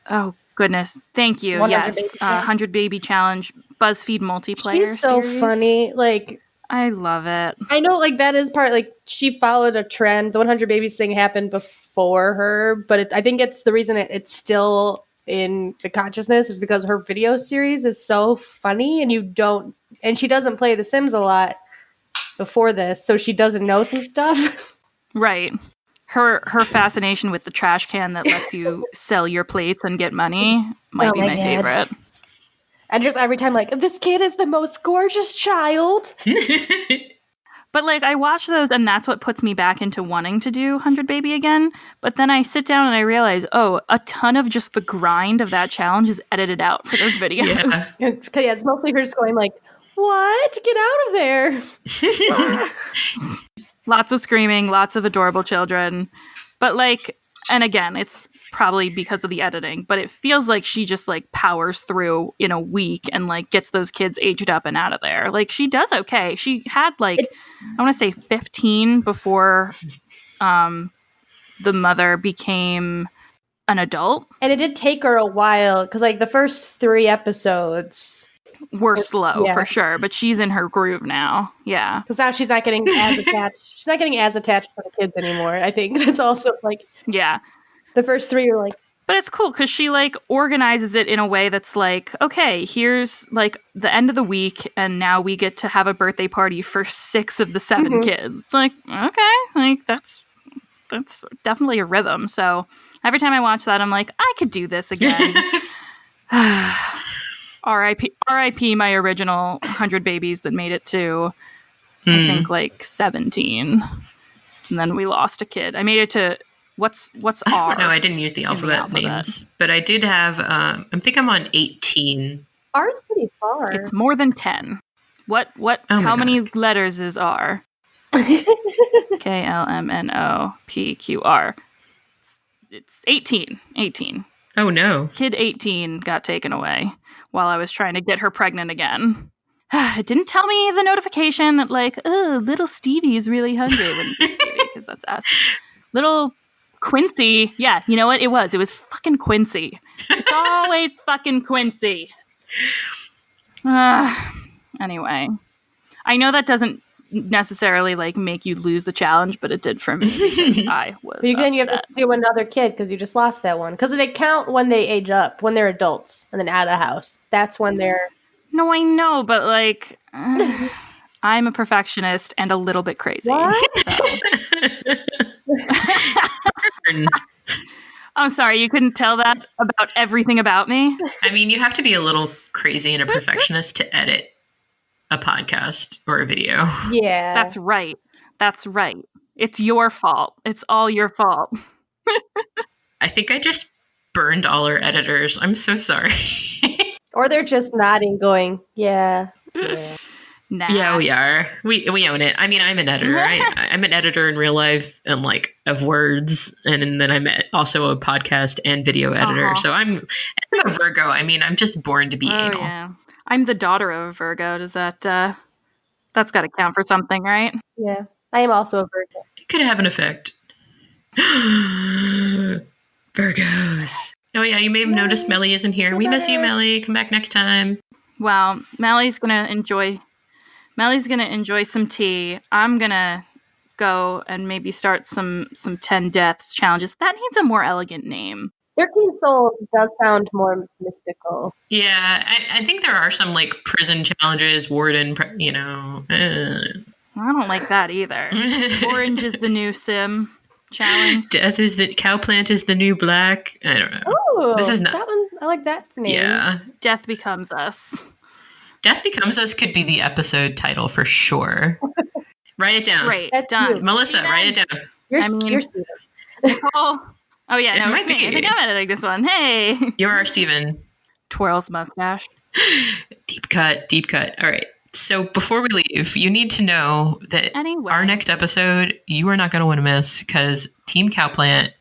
Oh, goodness. Thank you. 100 yes. 100 Baby Challenge BuzzFeed multiplayer She's so series. funny. Like... I love it. I know, like, that is part, like, she followed a trend. The 100 Babies thing happened before her, but I think it's the reason it's still in the consciousness is because her video series is so funny, and she doesn't play The Sims a lot before this, so she doesn't know some stuff. Right. Her fascination with the trash can that lets you sell your plates and get money might be my favorite. And just every time, like, this kid is the most gorgeous child. But, like, I watch those, and that's what puts me back into wanting to do 100 Baby again. But then I sit down and I realize, oh, a ton of just the grind of that challenge is edited out for those videos. Yeah, it's mostly her just going, like, what? Get out of there. Lots of screaming, lots of adorable children. But, like, and again, it's probably because of the editing, but it feels like she just like powers through in a week and like gets those kids aged up and out of there. Like she does okay. She had like I want to say 15 before the mother became an adult, and it did take her a while because like the first 3 episodes were slow for sure, but she's in her groove now. Yeah, because now she's not getting as attached. She's not getting as attached to the kids anymore. I think that's also like the first 3 are like, but it's cool because she like organizes it in a way that's like, okay, here's like the end of the week, and now we get to have a birthday party for 6 of the 7 kids. It's like, okay, like that's definitely a rhythm. So every time I watch that, I'm like, I could do this again. R.I.P. my original 100 Babies that made it to, I think, like 17. And then we lost a kid. I made it to What's I R? don't know. I didn't use the alphabet names, but I did have. I think I'm on 18. R is pretty far. It's more than 10. What? How many letters is R? KLMNOPQR. It's 18. 18. Oh no. Kid 18 got taken away while I was trying to get her pregnant again. It didn't tell me the notification that like, oh, little Stevie's really hungry. It wouldn't be Stevie because that's us. Little Quincy. Yeah, you know what? It was fucking Quincy. It's always fucking Quincy. Anyway, I know that doesn't necessarily like make you lose the challenge, but it did for me because I was then you have upset. to do another kid because you just lost that one. Because they count when they age up, when they're adults and then out of house. That's when they're... No, I know, but like, I'm a perfectionist and a little bit crazy. What? So. I'm sorry, you couldn't tell that about everything about me? I mean, you have to be a little crazy and a perfectionist to edit a podcast or a video. Yeah. That's right. It's your fault. It's all your fault. I think I just burned all our editors. I'm so sorry. Or they're just nodding, going, yeah. Nah. Yeah, we are. We own it. I mean, I'm an editor. I'm an editor in real life and like of words, and then I'm also a podcast and video editor. So I'm a Virgo. I mean, I'm just born to be anal. Yeah. I'm the daughter of a Virgo. Does that that's got to count for something, right? Yeah. I am also a Virgo. It could have an effect. Virgos. Oh yeah, you may have noticed Melly isn't here. We miss you, Melly. Come back next time. Well, Mally's gonna enjoy some tea. I'm gonna go and maybe start some 10 deaths challenges. That needs a more elegant name. 13 Souls does sound more mystical. Yeah, I think there are some like prison challenges, warden, I don't like that either. Orange is the new sim challenge. Death is the cowplant is the new black. I don't know. Oh, this is not that one. I like that name. Yeah. Death Becomes Us. Death Becomes Us could be the episode title for sure. Write it down. Great. That's done. you. Melissa, write it down. You're Steven. Nicole. Oh yeah, no, it's might me. be. I think I'm editing this one. Hey. You are Steven. Twirls mustache. Deep cut. All right. So before we leave, you need to know that our next episode, you are not going to want to miss because Team Cowplant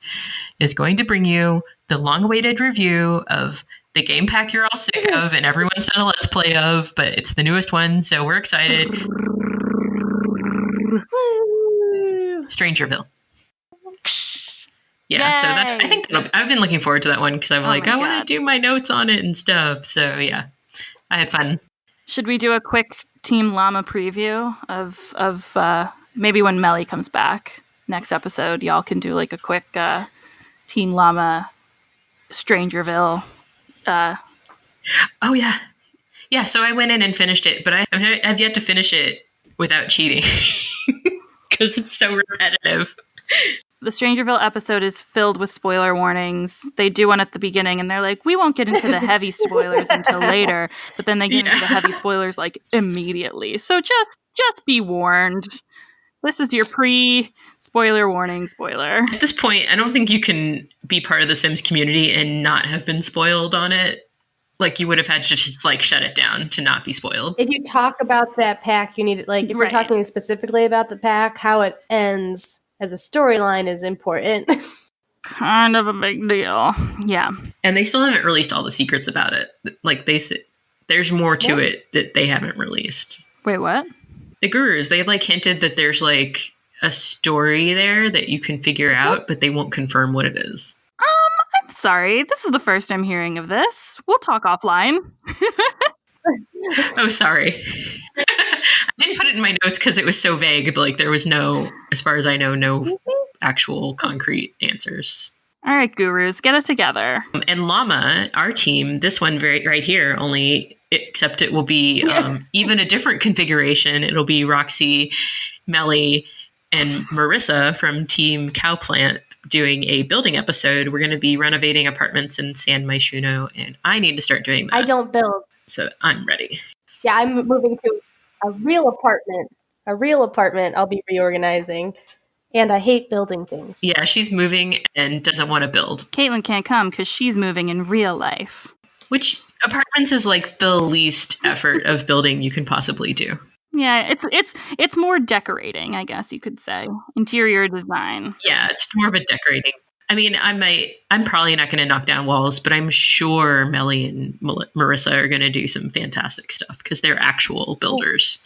is going to bring you the long-awaited review of the game pack you're all sick of and everyone's done a Let's Play of, but it's the newest one, so we're excited. Strangerville. Yeah, Yay. so I think I've been looking forward to that one because I'm I want to do my notes on it and stuff. So yeah, I had fun. Should we do a quick Team Llama preview of maybe when Melly comes back next episode? Y'all can do like a quick Team Llama Strangerville. Oh yeah. So I went in and finished it, but I've yet to finish it without cheating because it's so repetitive. The Strangerville episode is filled with spoiler warnings. They do one at the beginning, and they're like, we won't get into the heavy spoilers until later. But then they get into the heavy spoilers, like, immediately. So just be warned. This is your pre-spoiler warning spoiler. At this point, I don't think you can be part of the Sims community and not have been spoiled on it. Like, you would have had to just, like, shut it down to not be spoiled. If you talk about that pack, you need, like, if you're talking specifically about the pack, how it ends as a storyline is important. Kind of a big deal. Yeah. And they still haven't released all the secrets about it. Like, they said, there's more to it that they haven't released. Wait, what? The gurus, they've, like, hinted that there's, like, a story there that you can figure out, but they won't confirm what it is. I'm sorry. This is the first I'm hearing of this. We'll talk offline. Oh, sorry. I didn't put it in my notes because it was so vague. Like, there was no, as far as I know, no actual concrete answers. All right, gurus, get it together. And Llama, our team, this one right here, only except it will be even a different configuration. It'll be Roxy, Melly, and Marissa from Team Cowplant doing a building episode. We're going to be renovating apartments in San Myshuno, and I need to start doing that. I don't build. So I'm ready. Yeah, I'm moving to a real apartment. I'll be reorganizing. And I hate building things. Yeah, she's moving and doesn't want to build. Caitlin can't come because she's moving in real life. Which apartments is like the least effort of building you can possibly do. Yeah, it's more decorating, I guess you could say. Interior design. Yeah, it's more of a decorating. I mean, I'm probably not going to knock down walls, but I'm sure Melly and Marissa are going to do some fantastic stuff because they're actual builders.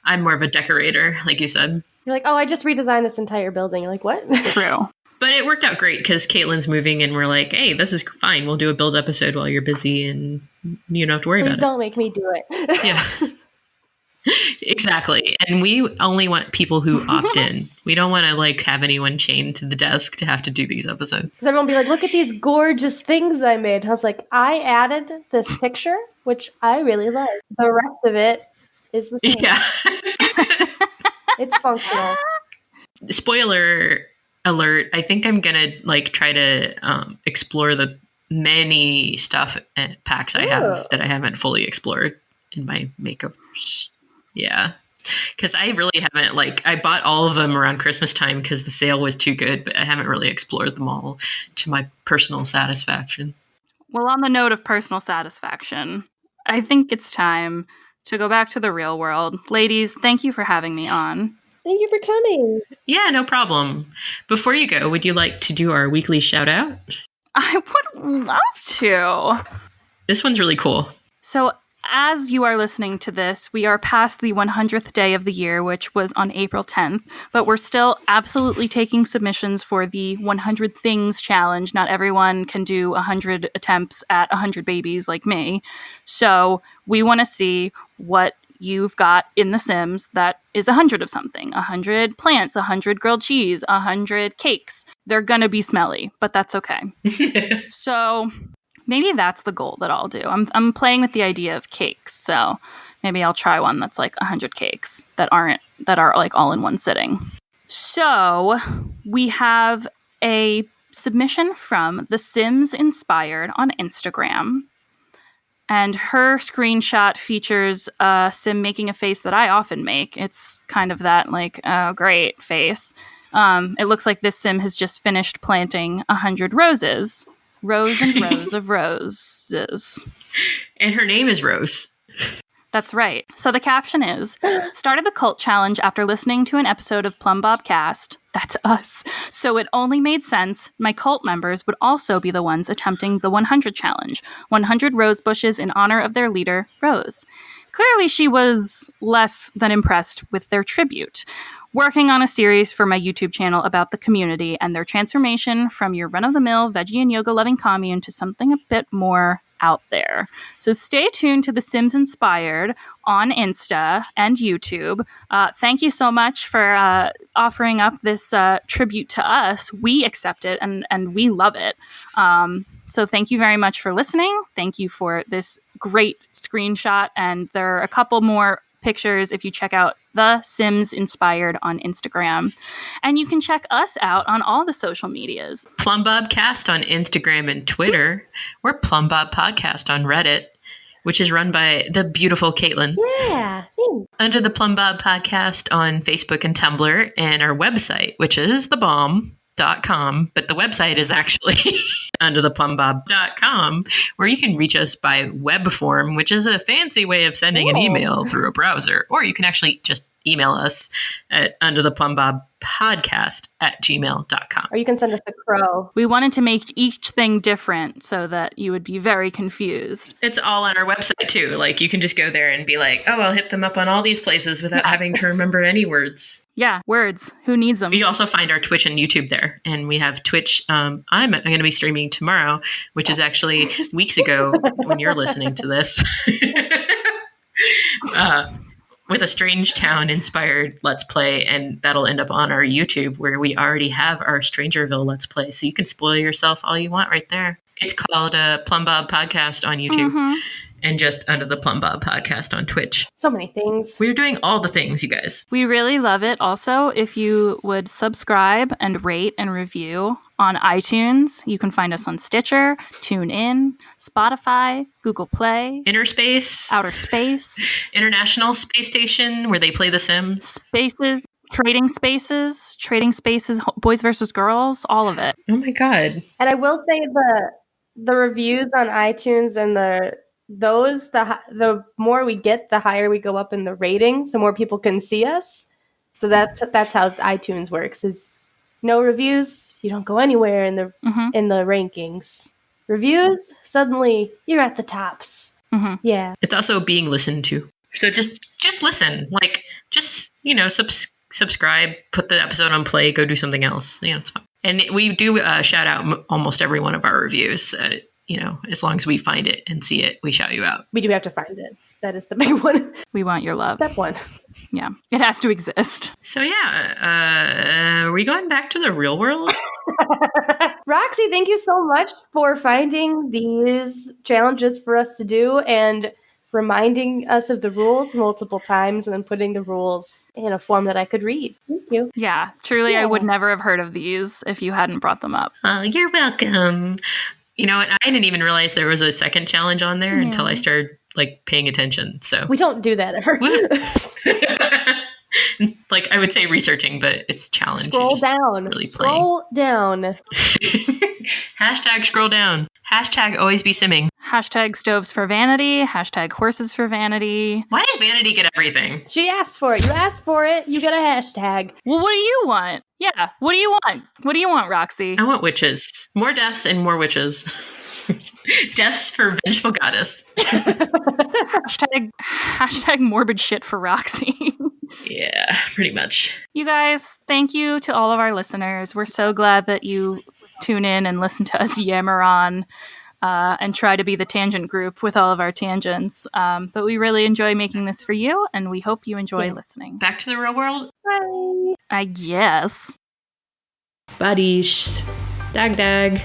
I'm more of a decorator, like you said. You're like, oh, I just redesigned this entire building. You're like, what? True. But it worked out great because Caitlin's moving and we're like, hey, this is fine. We'll do a build episode while you're busy and you don't have to worry about it. Please don't make me do it. Yeah. Exactly. And we only want people who opt in. We don't want to like have anyone chained to the desk to have to do these episodes. Because everyone will be like, look at these gorgeous things I made. I was like, I added this picture, which I really like. The rest of it is the same. Yeah. It's functional. Spoiler alert. I think I'm going to like try to explore the many stuff and packs I have that I haven't fully explored in my makeovers. Yeah. Because I really haven't, like, I bought all of them around Christmas time because the sale was too good, but I haven't really explored them all to my personal satisfaction. Well, on the note of personal satisfaction, I think it's time to go back to the real world. Ladies, thank you for having me on. Thank you for coming. Yeah, no problem. Before you go, would you like to do our weekly shout out? I would love to. This one's really cool. So, as you are listening to this, we are past the 100th day of the year, which was on April 10th, but we're still absolutely taking submissions for the 100 Things Challenge. Not everyone can do 100 attempts at 100 babies like me. So we want to see what you've got in The Sims that is 100 of something. 100 plants, 100 grilled cheese, 100 cakes. They're going to be smelly, but that's okay. So maybe that's the goal that I'll do. I'm playing with the idea of cakes, so maybe I'll try one that's like 100 cakes that are like all in one sitting. So we have a submission from The Sims Inspired on Instagram, and her screenshot features a Sim making a face that I often make. It's kind of that like, oh great face. It looks like this Sim has just finished planting 100 roses. Rows and rows of roses. And her name is Rose. That's right. So the caption is, started the cult challenge after listening to an episode of Plumbob Cast. That's us. So it only made sense my cult members would also be the ones attempting the 100 challenge. 100 rose bushes in honor of their leader, Rose. Clearly she was less than impressed with their tribute. Working on a series for my YouTube channel about the community and their transformation from your run-of-the-mill veggie and yoga-loving commune to something a bit more out there. So stay tuned to The Sims Inspired on Insta and YouTube. Thank you so much for offering up this tribute to us. We accept it and we love it. So thank you very much for listening. Thank you for this great screenshot. And there are a couple more pictures if you check out The Sims Inspired on Instagram. And you can check us out on all the social medias. Plumbob Cast on Instagram and Twitter. We're Plumbob Podcast on Reddit, which is run by the beautiful Caitlin. Yeah. Under the Plumbob Podcast on Facebook and Tumblr, and our website, which is thebomb.com, but the website is actually undertheplumbob.com, where you can reach us by web form, which is a fancy way of sending an email through a browser, or you can actually just email us at undertheplumbobpodcast@gmail.com. Or you can send us a crow. We wanted to make each thing different so that you would be very confused. It's all on our website too. Like you can just go there and be like, oh, I'll hit them up on all these places without having to remember any words. Yeah, words. Who needs them? You also find our Twitch and YouTube there. And we have Twitch. I'm going to be streaming tomorrow, which is actually weeks ago when you're listening to this. With a Strange Town inspired Let's Play, and that'll end up on our YouTube where we already have our Strangerville Let's Play. So you can spoil yourself all you want right there. It's called Plumbob Podcast on YouTube and just Under the Plumbob Podcast on Twitch. So many things. We're doing all the things, you guys. We really love it also if you would subscribe and rate and review on iTunes. You can find us on Stitcher, TuneIn, Spotify, Google Play, Inner Space, Outer Space, International Space Station, where they play The Sims. Spaces. Trading Spaces, Boys versus Girls, all of it. Oh my God. And I will say the reviews on iTunes and the more we get, the higher we go up in the rating, so more people can see us. So that's how iTunes works. Is no reviews, you don't go anywhere in the rankings. Reviews, suddenly you're at the tops. Yeah. It's also being listened to. So just listen. Like, just, subscribe, put the episode on play, go do something else. It's fine. And we do shout out almost every one of our reviews. As long as we find it and see it, we shout you out. We do have to find it. That is the big one. We want your love. Step one. Yeah. It has to exist. So are we going back to the real world? Roxy, thank you so much for finding these challenges for us to do and reminding us of the rules multiple times and then putting the rules in a form that I could read. Thank you. Yeah, truly, I would never have heard of these if you hadn't brought them up. You're welcome. And I didn't even realize there was a second challenge on there until I started paying attention. So we don't do that ever. I would say researching, but it's challenge. Scroll down. Really scroll down. Hashtag scroll down. Hashtag always be simming. Hashtag stoves for vanity. Hashtag horses for vanity. Why does vanity get everything? She asked for it. You asked for it. You get a hashtag. Well, what do you want? Yeah, what do you want? What do you want, Roxy? I want witches. More deaths and more witches. Deaths for vengeful goddess. Hashtag morbid shit for Roxy. Yeah, pretty much. You guys, thank you to all of our listeners. We're so glad that you tune in and listen to us yammer on and try to be the tangent group with all of our tangents. But we really enjoy making this for you, and we hope you enjoy listening. Back to the real world? Bye. I guess. Buddies. Dag dag.